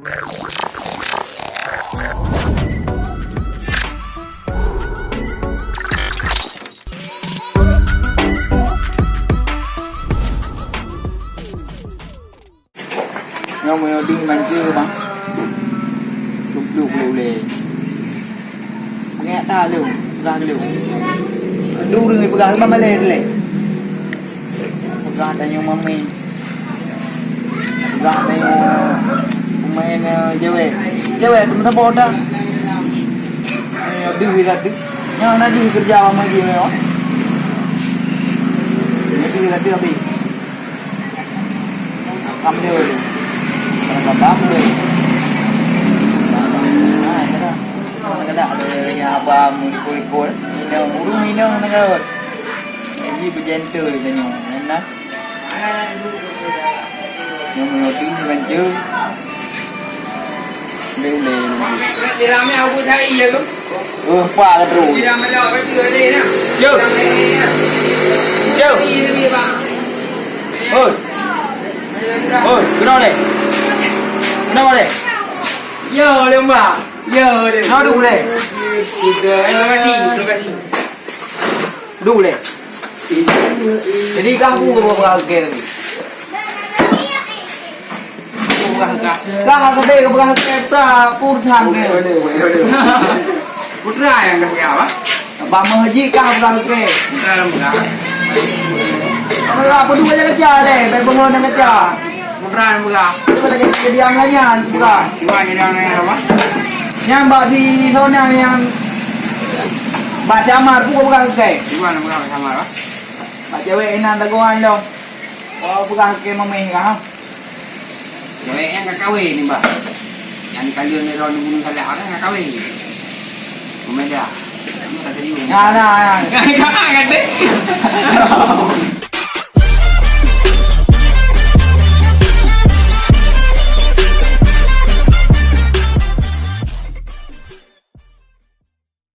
Yang mau di manja bang, duduk lele, pengen tak lu, pegang lu, dulu ni pegang mama lele, pegang tanya mami, pegang tanya main jawab, teman bodoh, di kata, yang nak di kerja mama gini oh, di kata tapi, kamu dia. Bapa boleh. Nah, ada yang abang ikut-ikut. Minum negara. Ini berjentul tanya, enak. Yang menyoting manja. Lele. Di ramai aku cari ya tu. Apa lah bro? Di ramai lah, apa tu ada ni? Jom. Jom. Ini dia bang. Oi. Oi, kenapa ni? Kenapa ni? Ya, lembah. Ya, lembah. Kenapa dulu ni? Sudah, terima kasih. Dulu ni. Jadi kamu berapa kali ni? Kah tadi ke berapa kepra purthang ni? Putra yang dah apa? Bama haji kah berapa ke? Putra lembah. Apa dulu aja kerja deh, bangun nak kerja. Putra lembah. Apa lagi diam lagi bukan? Bukan jadi orang apa? Yang bagi zona yang baca amar pun bukan ke? Bukan lembah sama apa? Baca cewek enak taguan lo. Oh bukan ke mami kah? Cewek yang tak kahwin ni mbak. Yang kalian ni orang bunuh kalian orang tak kahwin. Memeda. Kamu tak jadi. Nah. Kan deh.